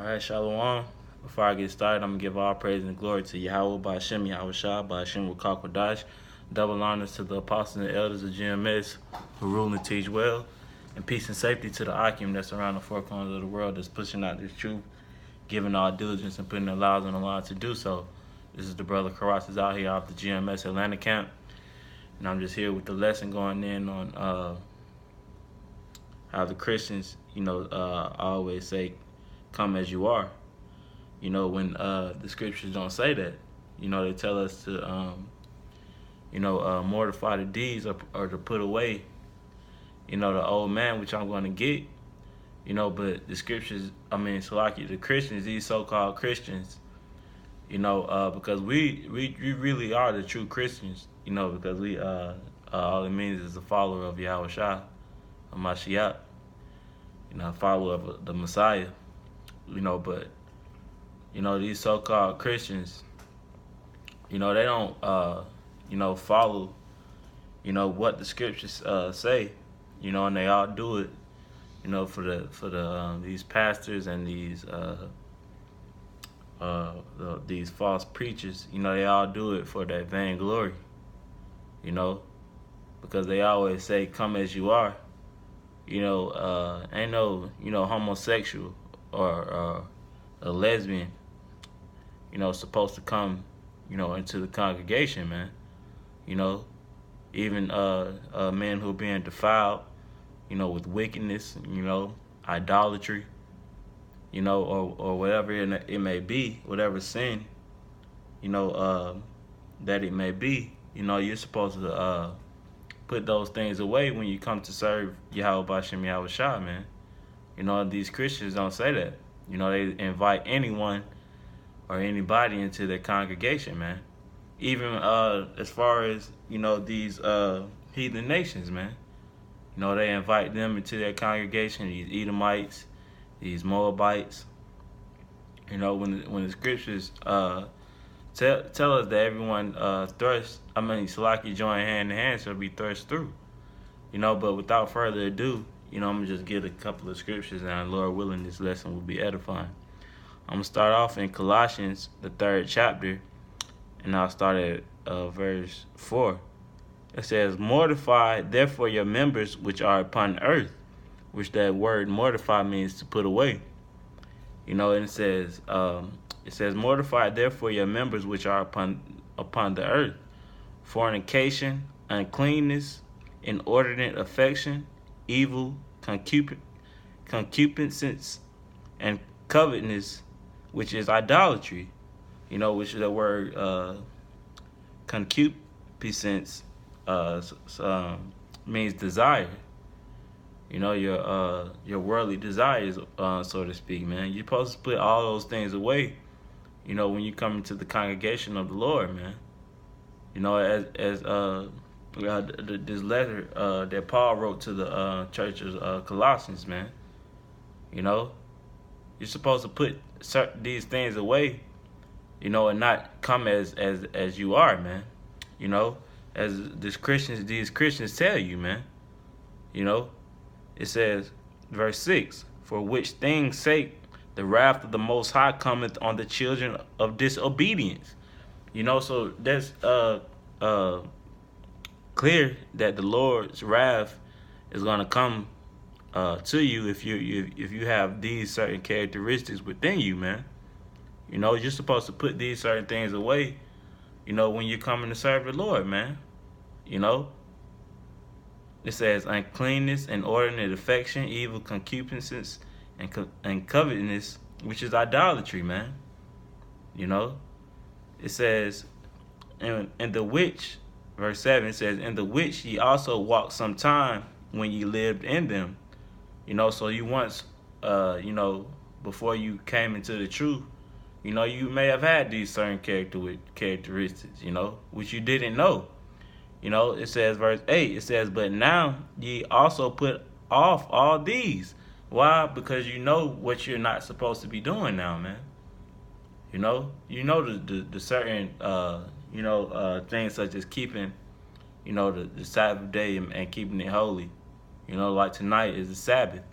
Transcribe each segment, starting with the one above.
All right, Shalom. Before I get started, I'm going to give all praise and glory to Yahweh, by Hashem, Yahweh Shah, by Hashem, Rukakwadash. Double honors to the apostles and elders of GMS who rule and teach well. And peace and safety to the Akim that's around the four corners of the world that's pushing out this truth, giving all diligence and putting their lives on the line to do so. This is the brother Chaarawtaza out here off the GMS Atlanta camp. And I'm just here with the lesson going in on how the Christians, always say, come as you are. When the scriptures don't say that. They tell us to, mortify the deeds or to put away, the old man, which I'm going to get. But the scriptures, the Christians, these so-called Christians, because we really are the true Christians, because we, all it means is a follower of Yahweh Shah, of Mashiach, a follower of the Messiah, but, these so-called Christians, they don't, follow, what the scriptures say, and they all do it, for the these pastors and these false preachers, they all do it for that vainglory, because they always say, come as you are, ain't no, homosexual or a lesbian, supposed to come, into the congregation, man, even men who are being defiled, with wickedness, idolatry, or whatever it may be, whatever sin, that it may be, you're supposed to put those things away when you come to serve Yahweh Bashem Yahweh Shah, man. These Christians don't say that. They invite anyone or anybody into their congregation, man. Even as far as, these heathen nations, man. They invite them into their congregation, these Edomites, these Moabites. When the scriptures tell us that everyone Salaki join hand in hand shall be thrust through. But without further ado, I'm going to just get a couple of scriptures, and Lord willing, this lesson will be edifying. I'm going to start off in Colossians, the 3rd chapter, and I'll start at verse 4. It says, mortify therefore your members which are upon earth, which that word mortify means to put away. And it says, mortify therefore your members which are upon the earth, fornication, uncleanness, inordinate affection, evil, concupiscence, and covetousness, which is idolatry, which is the word concupiscence means desire. Your worldly desires, so to speak, man. You're supposed to put all those things away, when you come into the congregation of the Lord, man. As this letter that Paul wrote to the church of Colossians, man. You're supposed to put these things away, and not come as you are, man. As these Christians tell you, man. It says, verse 6, for which things sake the wrath of the Most High cometh on the children of disobedience. So that's clear that the Lord's wrath is going to come to you if you have these certain characteristics within you, man. You're supposed to put these certain things away, when you're coming to serve the Lord, man. It says uncleanness, inordinate affection, evil, concupiscence, and covetousness, which is idolatry, man. It says, in the which, verse 7, it says, in the which ye also walked some time when ye lived in them. So you once, before you came into the truth, you may have had these certain characteristics, which you didn't know. It says, verse 8, it says, but now ye also put off all these. Why? Because you know what you're not supposed to be doing now, man. The certain, things such as keeping, the Sabbath day and keeping it holy. Like tonight is the Sabbath.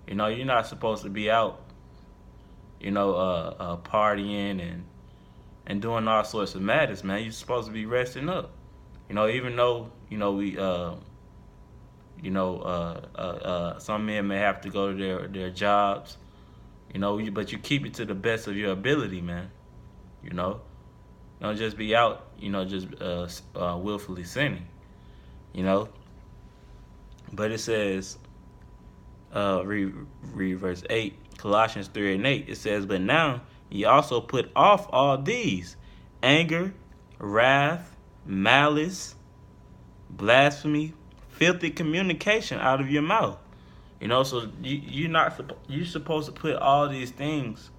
You're not supposed to be out, partying and doing all sorts of matters, man. You're supposed to be resting up. Even though we some men may have to go to their jobs, but you keep it to the best of your ability, man. Don't just be out, just willfully sinning, you know. But it says, read verse 8, Colossians 3:8. It says, but now ye also put off all these: anger, wrath, malice, blasphemy, filthy communication out of your mouth. So you're supposed to put all these things,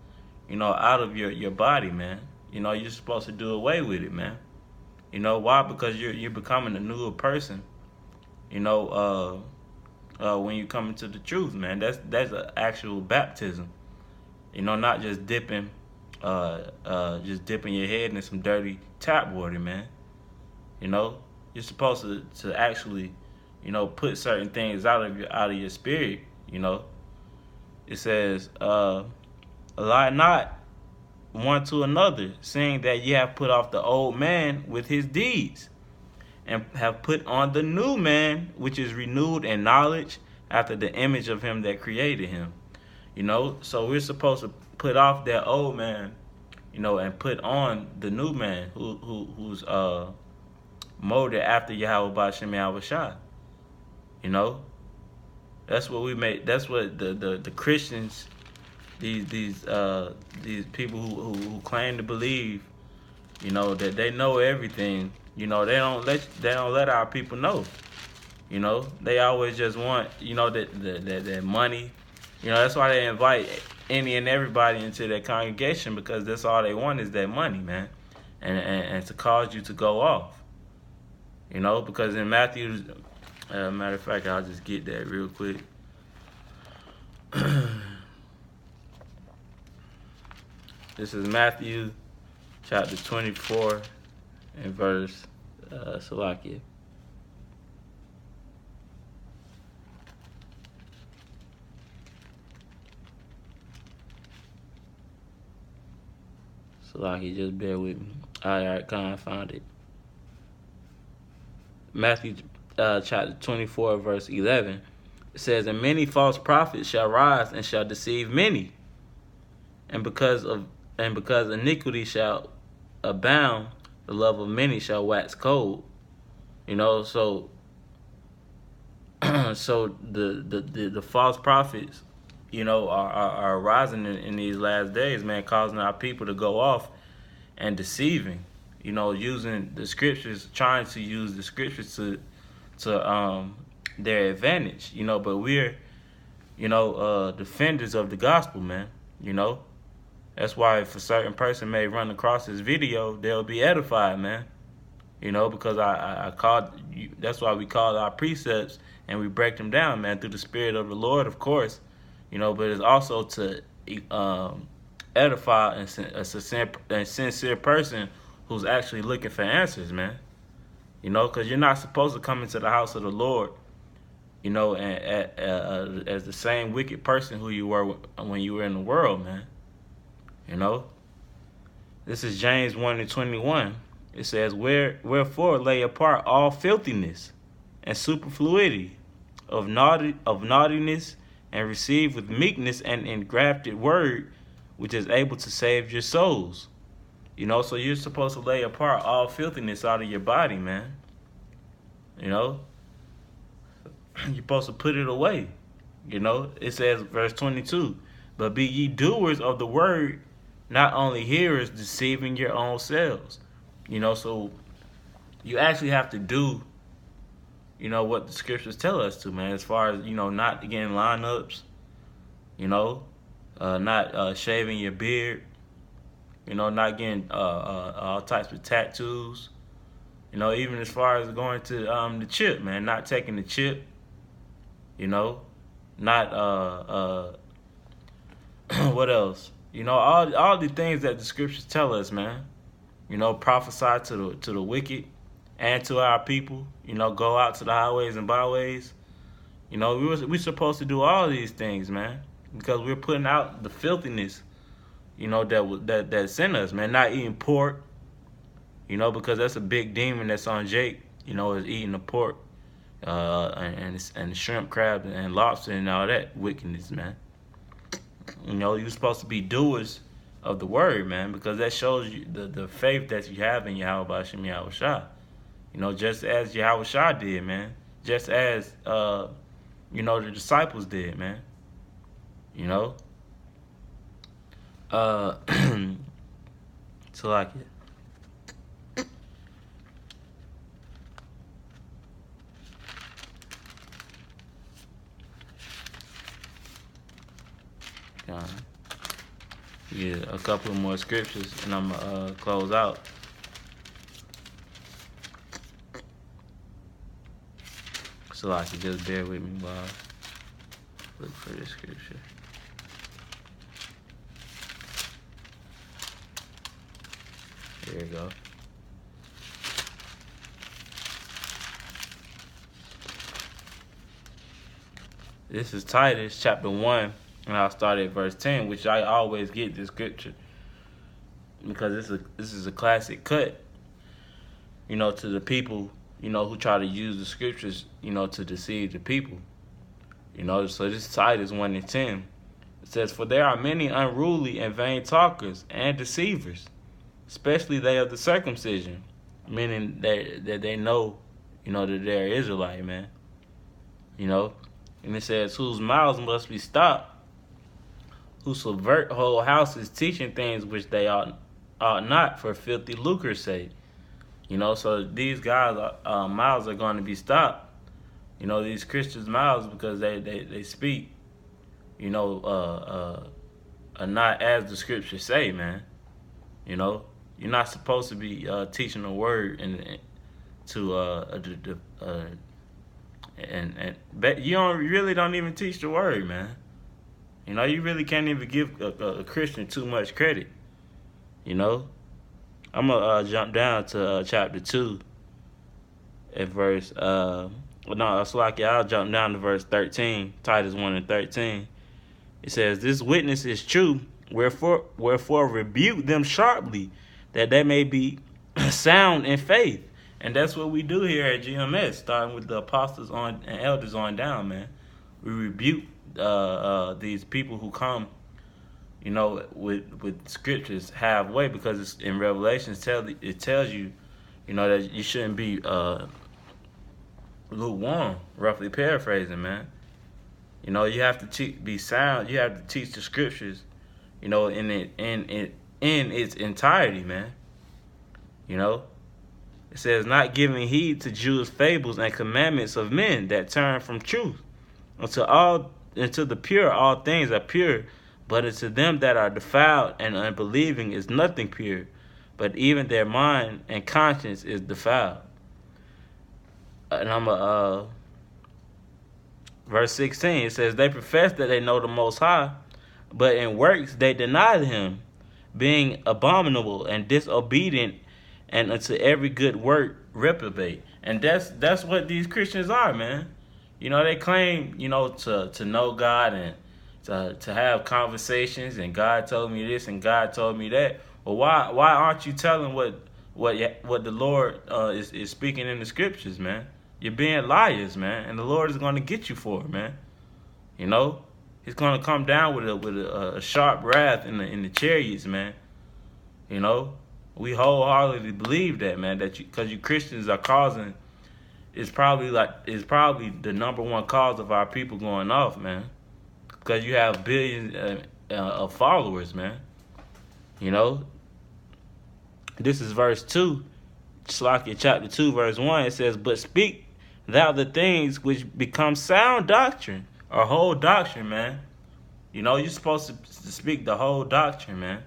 out of your body, man. You're supposed to do away with it, man. Why? Because you're becoming a newer person. When you come into the truth, man, that's an actual baptism. Not just dipping your head in some dirty tap water, man. You're supposed to actually, put certain things out of your spirit. It says, lie not one to another, saying that ye have put off the old man with his deeds, and have put on the new man, which is renewed in knowledge after the image of him that created him. So we're supposed to put off that old man, and put on the new man who's molded after Yahweh B'Shem Yahweh Shah. That's what we make. That's what the Christians, these people who claim to believe, that they know everything. They don't let our people know. They always just want, that money. That's why they invite any and everybody into their congregation, because that's all they want is that money, man, and to cause you to go off. Because in Matthew, matter of fact, I'll just get that real quick. This is Matthew chapter 24 and verse Salakia. Salakia, just bear with me. All right, I found it. Matthew chapter 24 verse 11. It says, and many false prophets shall rise and shall deceive many, and because iniquity shall abound, the love of many shall wax cold. So the false prophets, are rising in these last days, man, causing our people to go off and deceiving, using the scriptures, trying to use the scriptures to their advantage, but we're, defenders of the gospel, man. That's why if a certain person may run across this video, they'll be edified, man. Because I called, that's why we call our precepts and we break them down, man, through the Spirit of the Lord, of course. But it's also to edify a sincere person who's actually looking for answers, man. Because you're not supposed to come into the house of the Lord, and as the same wicked person who you were when you were in the world, man. This is James 1:21. It says, wherefore lay apart all filthiness and superfluity of naughtiness, and receive with meekness an engrafted word, which is able to save your souls. So you're supposed to lay apart all filthiness out of your body, man. You're supposed to put it away. It says, verse 22, but be ye doers of the word, not only hearers, deceiving your own selves. So you actually have to do, what the scriptures tell us to, man, as far as, not getting lineups, not shaving your beard, not getting all types of tattoos, even as far as going to the chip, man, not taking the chip, not what else? All the things that the scriptures tell us, man. Prophesy to the wicked and to our people. Go out to the highways and byways. We're supposed to do all these things, man, because we're putting out the filthiness that sent us, man. Not eating pork, because that's a big demon that's on Jake. Is eating the pork, and shrimp, crab, and lobster and all that wickedness, man. You're supposed to be doers of the word, man, because that shows you the faith that you have in Yahweh Shem Yahweh Shah. Just as Yahweh Shah did, man. Just as the disciples did, man. So like it. Yeah, a couple more scriptures, and I'm gonna close out. So like, just bear with me while I look for this scripture. There you go. This is Titus chapter 1, and I'll start at verse 10, which I always get this scripture because this is a classic cut, to the people, who try to use the scriptures, to deceive the people. So this is Titus 1 and 10. It says, "For there are many unruly and vain talkers and deceivers, especially they of the circumcision," meaning that they know, that they're Israelite, man. And it says, "Whose mouths must be stopped, who subvert whole houses, teaching things which they ought not, for filthy lucre's sake." So these guys' mouths are going to be stopped. These Christians' mouths, because they speak, not as the scriptures say, man. You're not supposed to be teaching the word but you really don't even teach the word, man. You really can't even give a Christian too much credit. I'm gonna jump down to chapter 2 at verse I'll jump down to verse 13, Titus 1 and 13. It says, "This witness is true, wherefore rebuke them sharply, that they may be sound in faith." And that's what we do here at GMS, starting with the apostles and elders on down, man. We rebuke these people who come, with scriptures halfway, because it's in Revelation it tells you, that you shouldn't be lukewarm, roughly paraphrasing, man. You have to be sound. You have to teach the scriptures, in its entirety, man. It says, "Not giving heed to Jewish fables and commandments of men that turn from truth. Unto the pure all things are pure, but unto them that are defiled and unbelieving is nothing pure, but even their mind and conscience is defiled." And verse 16, it says, "They profess that they know the Most High, but in works they deny him, being abominable and disobedient, and unto every good work reprobate." And that's what these Christians are, man. They claim, to know God and to have conversations, and God told me this and God told me that. Well, why aren't you telling what the Lord is speaking in the scriptures, man? You're being liars, man, and the Lord is going to get you for it, man. He's going to come down with a sharp wrath in the chariots, man. We wholeheartedly believe that, man. Because you Christians are causing, it's probably the number one cause of our people going off, man. Because you have billions of followers, man. This is verse 2, Slakia chapter 2, verse 1. It says, "But speak thou the things which become sound doctrine," or whole doctrine, man. You're supposed to speak the whole doctrine, man.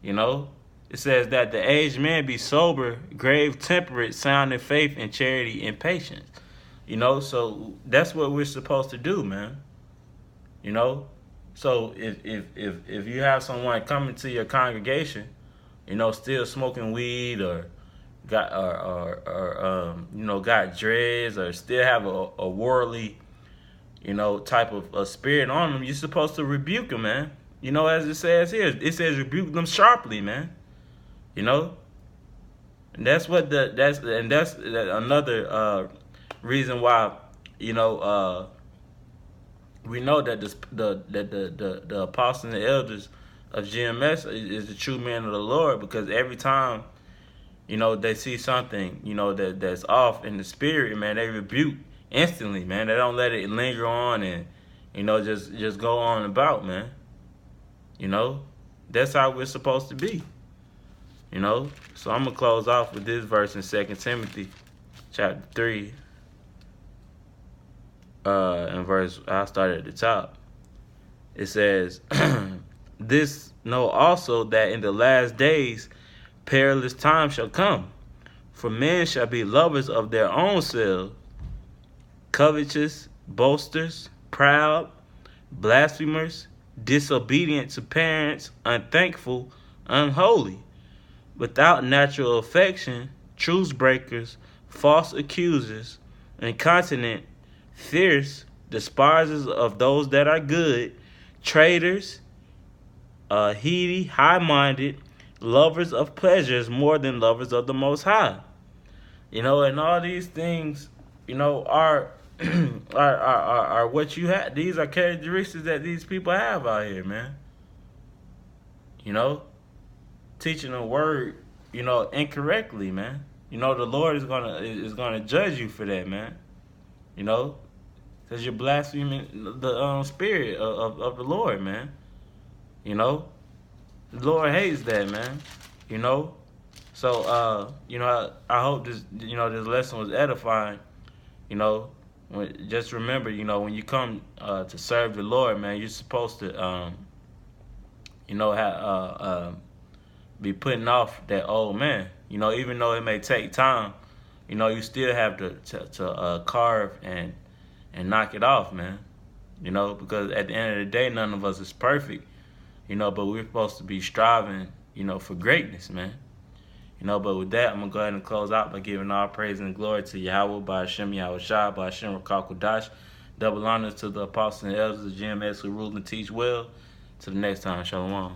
It says that the aged men be sober, grave, temperate, sound in faith and charity and patience. So that's what we're supposed to do, man. So if you have someone coming to your congregation, still smoking weed, or got got dreads, or still have a worldly, type of a spirit on them, you're supposed to rebuke them, man. You know, as it says here, it says rebuke them sharply, man. You know, and that's another reason why, you know, we know that the apostles and the elders of GMS is the true man of the Lord, because every time, you know, they see something, you know, that's off in the spirit, man, they rebuke instantly, man. They don't let it linger on and, you know, just go on about, man. You know, that's how we're supposed to be. You know, so I'm gonna close off with this verse in 2 Timothy, chapter 3, and verse. I started at the top. It says, "This know also that in the last days perilous times shall come, for men shall be lovers of their own selves, covetous, boasters, proud, blasphemers, disobedient to parents, unthankful, unholy, without natural affection, truce breakers, false accusers, incontinent, fierce, despisers of those that are good, traitors, heady, high-minded, lovers of pleasures more than lovers of the Most High." You know, and all these things, you know, are are what you have. These are characteristics that these people have out here, man. You know, teaching the word, you know, incorrectly, man. You know, the Lord is gonna judge you for that, man. You know, because you're blaspheming the spirit of the Lord, man. You know, the Lord hates that, man. You know, so you know, I hope this, you know, this lesson was edifying. You know, just remember, you know, when you come to serve the Lord, man, you're supposed to, you know, be putting off that old man. You know, even though it may take time, you know, you still have to carve and knock it off, man. You know, because at the end of the day, none of us is perfect. You know, but we're supposed to be striving, you know, for greatness, man. You know, but with that, I'm going to go ahead and close out by giving all praise and glory to Yahweh, by Hashem Yahweh Shai, by Hashem Rakakudash. Double honors to the apostles and elders of GMS who rule and teach well. Till the next time, Shalom.